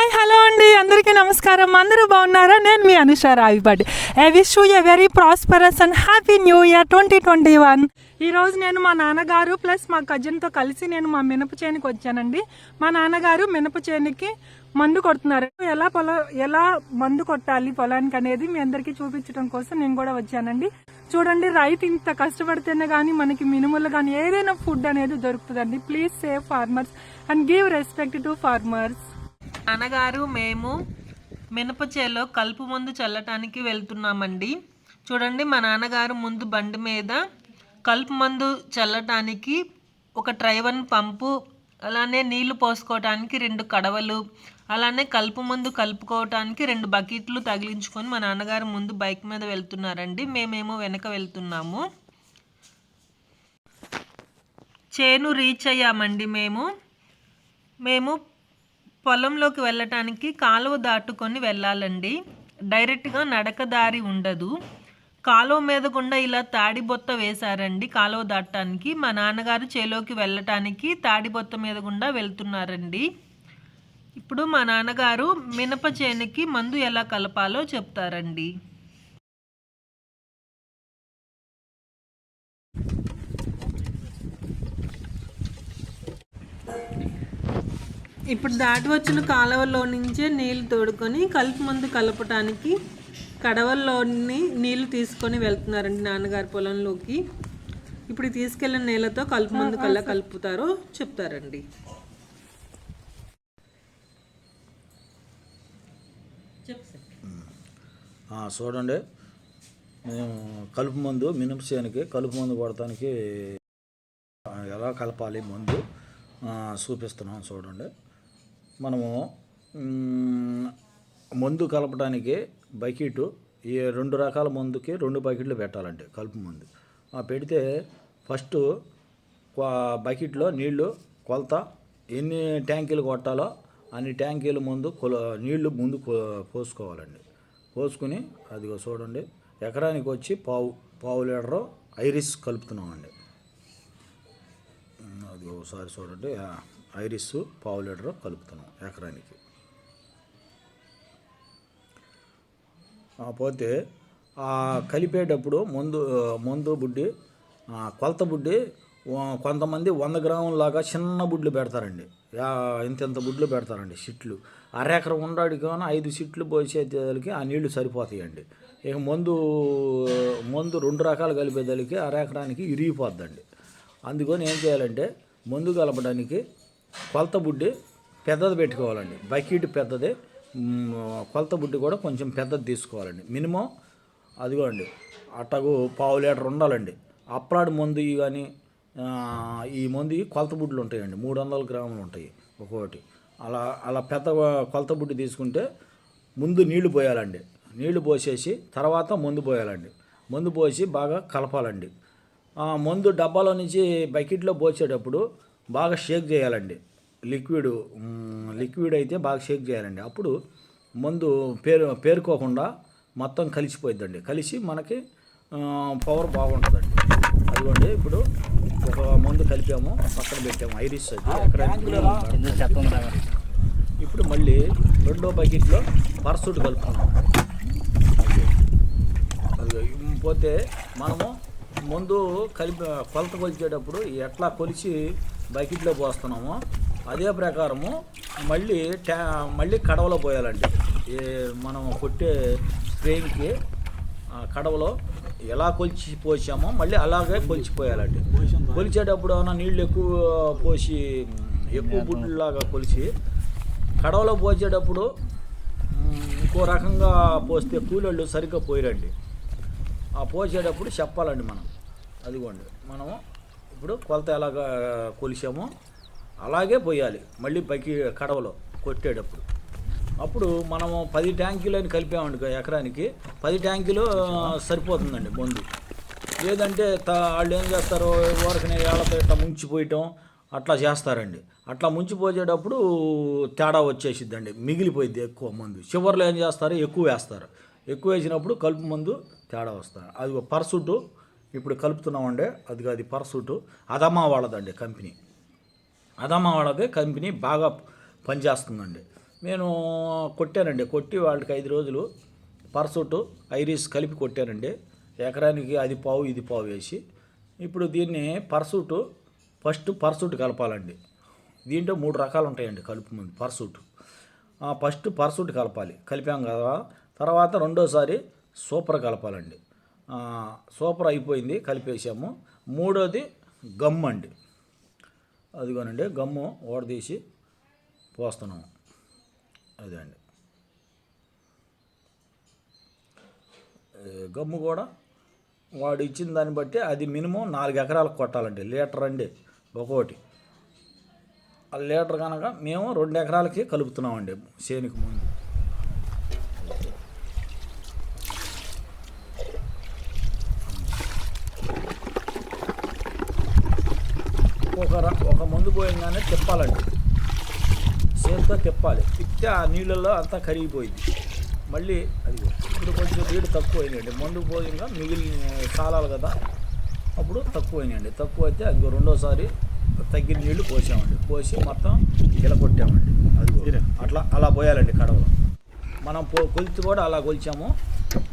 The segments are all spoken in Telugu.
హాయ్ హలో అండి, అందరికీ నమస్కారం. అందరూ బాగున్నారా? నేను మీ Anusha Ravipati. I wish you a very prosperous and happy new year 2021. ఈరోజు నేను మా నాన్నగారు ప్లస్ మా కజిన్తో కలిసి నేను మా మినప చేనుకి వచ్చానండి. మా నాన్నగారు మినప చేనుకి మందు కొడుతున్నారు. ఎలా మందు కొట్టాలి పొలానికి అనేది మీ అందరికీ చూపించడం కోసం నేను కూడా వచ్చానండి. చూడండి, రైతు ఇంత కష్టపడితేనే కానీ మనకి మినుములు కానీ ఏదైనా ఫుడ్ అనేది దొరుకుతుందండి. Please save farmers and give respect to farmers. నాన్నగారు మేము మినప చేలో కలుపు మందు చల్లటానికి వెళ్తున్నామండి. చూడండి, మా నాన్నగారు ముందు బండి మీద కలుపు మందు చల్లటానికి ఒక ట్రైవన్ పంపు, అలానే నీళ్లు పోసుకోవటానికి 2 కడవలు, అలానే కలుపు మందు కలుపుకోవటానికి 2 బకెట్లు తగిలించుకొని మా నాన్నగారు ముందు బైక్ మీద వెళ్తున్నారండి. మేమేమో వెనక వెళ్తున్నాము. చేను రీచ్ అయ్యామండి. మేము పొలంలోకి వెళ్ళటానికి కాలువ దాటుకొని వెళ్ళాలండి. డైరెక్ట్గా నడక దారి ఉండదు. కాలువ మీద గుండా ఇలా తాడిబొత్త వేశారండి కాలువ దాటడానికి. మా నాన్నగారు చేలోకి వెళ్ళటానికి తాడిబొత్త మీద గుండా వెళ్తున్నారండి. ఇప్పుడు మా నాన్నగారు మినప చేనుకి మందు ఎలా కలపాలో చెప్తారండి. ఇప్పుడు దాటి వచ్చిన కాలువలో నుంచే నీళ్లు తోడుకొని కలుపు మందు కలపటానికి కడవల్లోని నీళ్లు తీసుకొని వెళ్తున్నారండి నాన్నగారి పొలంలోకి. ఇప్పుడు తీసుకెళ్ళిన నీళ్ళతో కలుపు మందు కలుపుతారో చెప్తారండి. చూడండి, మేము కలుపు మందు మినప చేనుకి కలుపు మందు కొడటానికి ఎలా కలపాలి మందు చూపిస్తున్నాం. చూడండి, మనము మందు కలపడానికి బకెట్, ఈ 2 రకాల మందుకి 2 బకెట్లు పెట్టాలండి కలుపు మందు. పెడితే ఫస్ట్ బకెట్లో నీళ్లు కొలత ఎన్ని ట్యాంకీలు కొట్టాలో అన్ని ట్యాంకీలు ముందు నీళ్లు ముందు పోసుకోవాలండి. పోసుకుని అదిగో చూడండి, ఎకరానికి వచ్చి పావు లీటరు ఐరిస్ కలుపుతున్నామండి. అది ఒకసారి చూడండి, ఐరిస్ పావు లీటరు కలుపుతున్నాం ఎకరానికి. పోతే కలిపేటప్పుడు మందు బుడ్డి, కొలత బుడ్డి కొంతమంది 100 గ్రాములలాగా చిన్న బుడ్లు పెడతారండి. ఇంత బుడ్లు పెడతారండి సిట్లు. అరెకరం ఉండాడు కానీ 5 సిట్లు పోసేదానికి ఆ నీళ్లు సరిపోతాయండి. ఇక మందు 2 రకాలు కలిపేదానికి అరెకరానికి ఇరిగిపోద్దండి. అందుకని ఏం చేయాలంటే మందు కలపడానికి కొలత బుడ్డి పెద్దది పెట్టుకోవాలండి. బకెట్ పెద్దది, కొలత బుడ్డి కూడా కొంచెం పెద్దది తీసుకోవాలండి. మినిమం అదిగోండి అట్టగు పావు లీటర్ ఉండాలండి. అప్రాడ్ మందు కానీ ఈ మందు కొలత బుడ్లు ఉంటాయండి, 300 గ్రాములు ఉంటాయి ఒక్కొక్కటి. అలా పెద్ద కొలత బుడ్డి తీసుకుంటే ముందు నీళ్లు పోయాలండి. నీళ్లు పోసేసి తర్వాత మందు పోయాలండి. మందు పోసి బాగా కలపాలండి. మందు డబ్బాలో నుంచి బకెట్లో పోసేటప్పుడు బాగా షేక్ చేయాలండి. లిక్విడ్ అయితే బాగా షేక్ చేయాలండి. అప్పుడు మందు పేరుకోకుండా మొత్తం కలిసిపోయిద్దండి. కలిసి మనకి పవర్ బాగుంటుందండి. అదిగోండి, ఇప్పుడు ఒక మందు కలిపాము, పక్కన పెట్టాము ఐరిస్. అది ఎకరానికి. ఇప్పుడు మళ్ళీ 2వ బకెట్లో పర్సూట్ కలుపుకున్నాము. పోతే మనము ముందు కొలత కొలిచేటప్పుడు ఎట్లా కొలిచి బకెట్లో పోస్తున్నామో అదే ప్రకారము మళ్ళీ కడవలో పోయాలండి. మనం కొట్టే స్ప్రేయింగ్కి కడవలో ఎలా కొలిచి పోసామో మళ్ళీ అలాగే కొలిచిపోయాలండి. కొలిచేటప్పుడు ఏమైనా నీళ్ళు ఎక్కువ బుడ్లాగా కొలిచి కడవలో పోసేటప్పుడు ఇంకో రకంగా పోస్తే కూలోళ్ళు సరిగ్గా పోయిరండి. పోసేటప్పుడు చెప్పాలండి మనం. అదిగోండి, మనము ఇప్పుడు కొలత ఎలాగా కొలిసామో అలాగే పోయాలి మళ్ళీ కడవలో కొట్టేటప్పుడు. అప్పుడు మనము 10 ట్యాంకీలు అని కలిపామండి ఎకరానికి, 10 ట్యాంకీలు సరిపోతుందండి మందు. లేదంటే వాళ్ళు ఏం చేస్తారు, ఊరకనే ఏళ్ళతో ఇట్లా ముంచిపోయటం అట్లా చేస్తారండి. అట్లా ముంచిపోయేటప్పుడు తేడా వచ్చేసిద్దండి, మిగిలిపోయిద్ది ఎక్కువ మందు. చివరిలో ఏం చేస్తారు, ఎక్కువ వేస్తారు. ఎక్కువ వేసినప్పుడు కలుపు మందు తేడా వస్తారు. అది పర్సూటు ఇప్పుడు కలుపుతున్నామండి. అది పర్సూటు అదమా వాళ్ళదండి కంపెనీ. అదమా వాళ్ళదే కంపెనీ బాగా పనిచేస్తుందండి. నేను కొట్టానండి. కొట్టి వాళ్ళకి 5 రోజులు పర్సూటు ఐరిస్ కలిపి కొట్టానండి. ఎకరానికి అది పావు ఇది పావు వేసి. ఇప్పుడు దీన్ని ఫస్ట్ పర్సూట్ కలపాలండి. దీంట్లో 3 రకాలు ఉంటాయండి కలుపు ముందు పర్సూట్. ఫస్ట్ పర్సూట్ కలపాలి. కలిపాం కదా, తర్వాత రెండోసారి సూపర్ కలపాలండి. సూపర్ అయిపోయింది, కలిపేసాము. మూడోది గమ్ము అండి. అదిగోనండి గమ్ము ఓడదీసి పోస్తున్నాము. అదే అండి గమ్ము కూడా వాడు ఇచ్చిన దాన్ని బట్టి అది మినిమం 4 ఎకరాలకు కొట్టాలండి. లీటర్ అండి ఒక్కోటి. ఆ లీటర్ కనుక మేము 2 ఎకరాలకి కలుపుతున్నామండి చేనుకు ముందు. ఒక మందు పోయంగానే తిప్పాలండి. చేతితో తిప్పాలి. తిప్పితే ఆ నీళ్ళల్లో అంతా కరిగిపోయింది. మళ్ళీ అది ఇప్పుడు కొంచెం నీళ్ళు తక్కువ అయినాయండి. మందు పోయంగా మిగిలిన కాలాలు కదా, అప్పుడు తక్కువ అయినాయండి. తక్కువ అయితే అది రెండోసారి తగ్గిన నీళ్లు పోసామండి. పోసి మొత్తం గిలకొట్టామండి. అది అలా పోయాలండి కడవలో. మనం కొలిచి కూడా అలా కొలిచాము.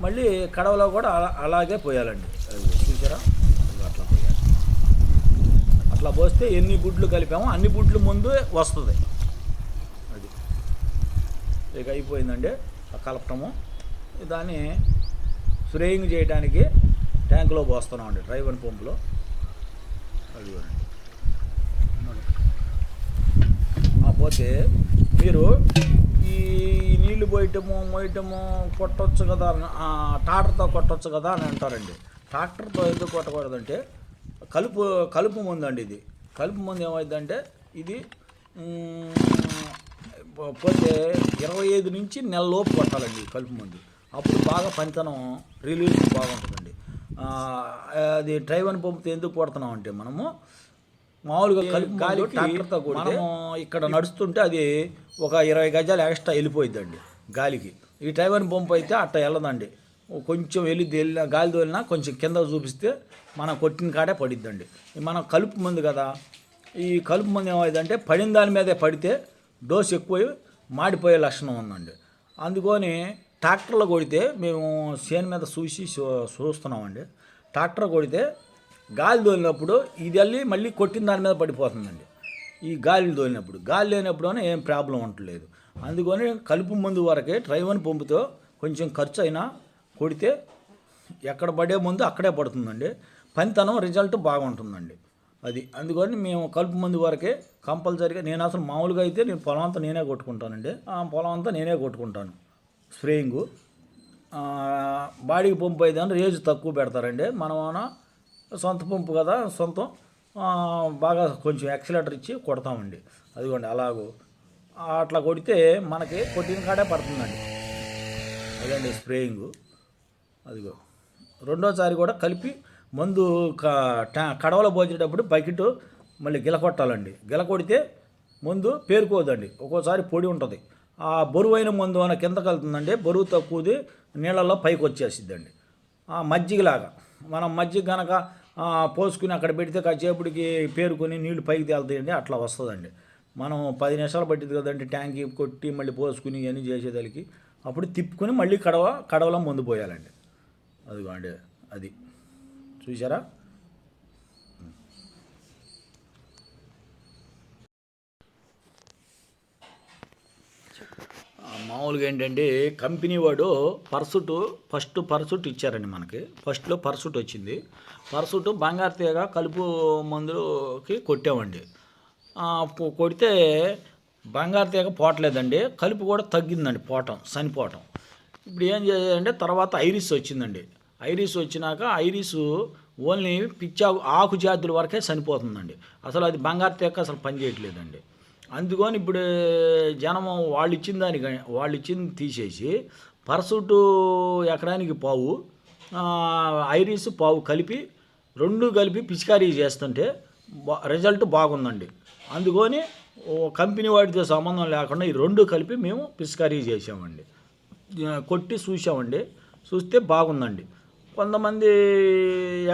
మళ్ళీ కడవలో కూడా అలాగే పోయాలండి. అది చూసారా, అట్లా పోయాలి. అట్లా పోస్తే ఎన్ని బుడ్లు కలిపామో అన్ని బుడ్లు ముందు వస్తుంది. అది ఇక అయిపోయిందండి కలపటము. దాన్ని స్ప్రేయింగ్ చేయడానికి ట్యాంకులో పోస్తున్నామండి, డ్రైవర్ పంపులో. అది పోతే మీరు ఈ నీళ్లు మోయటము కొట్టవచ్చు కదా, ట్రాక్టర్తో కొట్టవచ్చు కదా అని అంటారండి. ట్రాక్టర్తో ఎందుకు కొట్టకూడదంటే కలుపు ముందు అండి. ఇది కలుపు ముందు ఏమైందంటే ఇది పోతే 25 నుంచి నెల లోపు కొట్టాలండి కలుపు ముందు. అప్పుడు బాగా పనితనం రిలీజ్ బాగుంటుందండి. అది డ్రైవర్ పంపుతో ఎందుకు కొడుతున్నాం అంటే మనము మామూలుగా గాలి ట్రాక్టర్తో కొడితే ఇక్కడ నడుస్తుంటే అది ఒక 20 గజాలు ఎక్స్ట్రా వెళ్ళిపోయిద్దండి గాలికి. ఈ డ్రైవర్ పంపు అయితే అట్ట వెళ్ళదండి. కొంచెం గాలి తోలినా కొంచెం కింద చూపిస్తే మనం కొట్టిన కాడే పడిద్దండి. మనం కలుపు ముందు కదా, ఈ కలుపు ముందు ఏమైందంటే పడిన దాని మీదే పడితే డోస్ ఎక్కువ మాడిపోయే లక్షణం ఉందండి. అందుకని ట్రాక్టర్లో కొడితే మేము చేను మీద చూస్తున్నామండి. ట్రాక్టర్ కొడితే గాలి తోలినప్పుడు ఇది వెళ్ళి మళ్ళీ కొట్టిన దాని మీద పడిపోతుందండి. ఈ గాలి తోలినప్పుడు, గాలి లేనప్పుడు ఏం ప్రాబ్లం ఉండలేదు. అందుకని కలుపు ముందు వరకే డ్రైవర్ పంపుతో కొంచెం ఖర్చు అయినా కొడితే ఎక్కడ పడే ముందు అక్కడే పడుతుందండి. పనితనం రిజల్ట్ బాగుంటుందండి. అది అందుకని మేము కలుపు ముందు వరకే కంపల్సరీగా. నేను అసలు మామూలుగా అయితే నేను పొలం అంతా నేనే కొట్టుకుంటానండి. పొలం అంతా నేనే కొట్టుకుంటాను స్ప్రేయింగు. బాడీకి పంపు అయితే రేజు తక్కువ పెడతారండి. మనం సొంత పంపు కదా, సొంతం బాగా కొంచెం యాక్సిలేటర్ ఇచ్చి కొడతామండి. అదిగోండి అలాగూ అట్లా కొడితే మనకి కొట్టిన కాడే పడుతుందండి. అదండి స్ప్రేయింగు. అదిగో రెండోసారి కూడా కలిపి మందు కడవలో పోసేటప్పుడు బకెట్ మళ్ళీ గిలకొట్టాలండి. గిలకొడితే మందు పేరుకోదండి. ఒక్కోసారి పొడి ఉంటుంది. ఆ బరువైన మందు అన్న కిందకి వెళ్తుందండి. బరువు తక్కువది నీళ్ళల్లో పైకి వచ్చేసిద్దండి. మజ్జిగలాగా మనం మజ్జిగ కనుక పోసుకుని అక్కడ పెడితే కాసేపటికి పేరుకొని నీళ్లు పైకి తేలుతాయండి. అట్లా వస్తుందండి. మనం 10 నిమిషాలు పట్టింది కదండి ట్యాంకి కొట్టి మళ్ళీ పోసుకుని ఇవన్నీ చేసేదానికి. అప్పుడు తిప్పుకొని మళ్ళీ కడవలో మందు పోయాలండి. అదిగోండి అది చూసారా. మామూలుగా ఏంటంటే కంపెనీ వాడు ఫస్ట్ పర్సూట్ ఇచ్చారండి మనకి. ఫస్ట్లో పర్సూట్ వచ్చింది. పర్సూట్ బంగారు తీగ కలుపు మందుకి కొట్టామండి. కొడితే బంగారు తీగ పోవట్లేదండి. కలుపు కూడా తగ్గిందండి, చనిపోవటం. ఇప్పుడు ఏం చేయాలంటే తర్వాత ఐరిస్ వచ్చిందండి. ఐరిస్ వచ్చినాక ఓన్లీ ఆకు జాతుల వరకే చనిపోతుందండి. అసలు అది బంగారు తీగ అసలు పనిచేయట్లేదండి. అందుకని ఇప్పుడు జనము వాళ్ళు ఇచ్చింది తీసేసి పర్సూటు ఎకరానికి పావు, ఐరిస్ పావు కలిపి 2 కలిపి పిచికారీ చేస్తుంటే రిజల్ట్ బాగుందండి. అందుకని కంపెనీ వాటితో సంబంధం లేకుండా ఈ 2 కలిపి మేము పిచికారీ చేసామండి. కొట్టి చూసామండి. చూస్తే బాగుందండి. కొంతమంది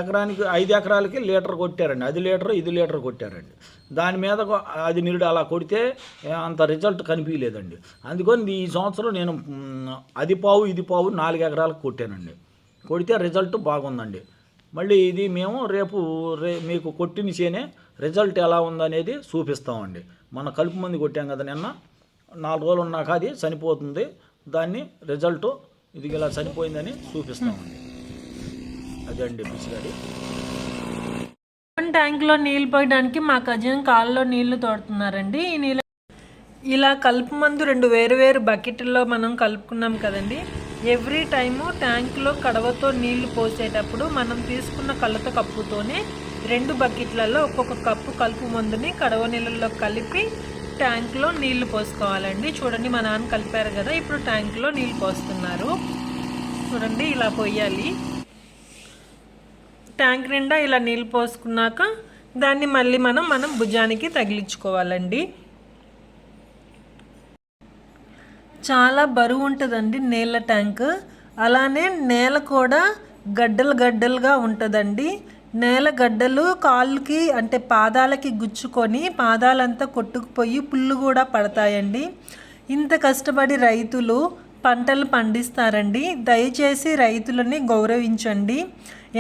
ఎకరానికి 5 ఎకరాలకి లీటర్ కొట్టారండి. అది లీటర్ ఇది లీటర్ కొట్టారండి. దాని మీద అది నిరుడు అలా కొడితే అంత రిజల్ట్ కనిపించలేదండి. అందుకని ఈ సంవత్సరం నేను అది పావు ఇది పావు 4 ఎకరాలకు కొట్టానండి. కొడితే రిజల్ట్ బాగుందండి. మళ్ళీ ఇది మేము రేపు మీకు కొట్టిన చేనే రిజల్ట్ ఎలా ఉందనేది చూపిస్తామండి. మన కలుపు మంది కొట్టాం కదా నిన్న, 4 రోజులు ఉన్నాక అది చనిపోతుంది. దాన్ని రిజల్ట్ ఇది ఇలా చనిపోయిందని చూపిస్తామండి. అదే అండి పిచ్చిగాడి. ట్యాంక్లో నీళ్ళు పోయడానికి మా కజిన్ కాల్లో నీళ్లు తోడుతున్నారండి. ఈ నీళ్ళు ఇలా కలుపు మందు 2 వేరు బకెట్లో మనం కలుపుకున్నాం కదండి. ఎవ్రీ టైము ట్యాంక్లో కడవతో నీళ్లు పోసేటప్పుడు మనం తీసుకున్న కళ్ళతో కప్పుతోనే 2 బకెట్లలో ఒక్కొక్క కప్పు కలుపు మందుని కడవ నీళ్ళల్లో కలిపి ట్యాంక్లో నీళ్లు పోసుకోవాలండి. చూడండి, మా నాన్న కలిపారు కదా, ఇప్పుడు ట్యాంక్లో నీళ్ళు పోస్తున్నారు. చూడండి, ఇలా పోయాలి. ట్యాంక్ నిండా ఇలా నీళ్ళు పోసుకున్నాక దాన్ని మళ్ళీ మనం భుజానికి తగిలించుకోవాలండి. చాలా బరువు ఉంటుందండి నేల ట్యాంక్. అలానే నేల కూడా గడ్డలుగా ఉంటుందండి. నేల గడ్డలు కాళ్ళకి అంటే పాదాలకి గుచ్చుకొని పాదాలంతా కొట్టుకుపోయి పుళ్ళు కూడా పడతాయండి. ఇంత కష్టపడి రైతులు పంటలు పండిస్తారండి. దయచేసి రైతులని గౌరవించండి.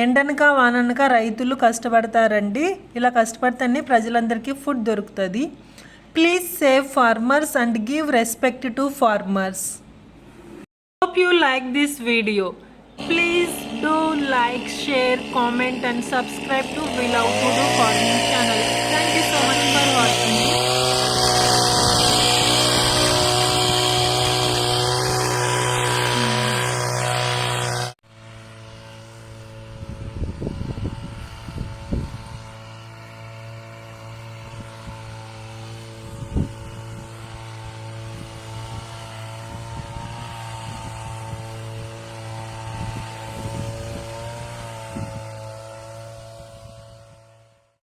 ఎండనక వాననక రైతులు కష్టపడతారండి. ఇలా కష్టపడితేనే ప్రజలందరికీ ఫుడ్ దొరుకుతుంది. Please save farmers and give respect to farmers. Hope you like this video. Please do like, share, comment and subscribe to We Love to Do Farming channel. Thank you so much for watching.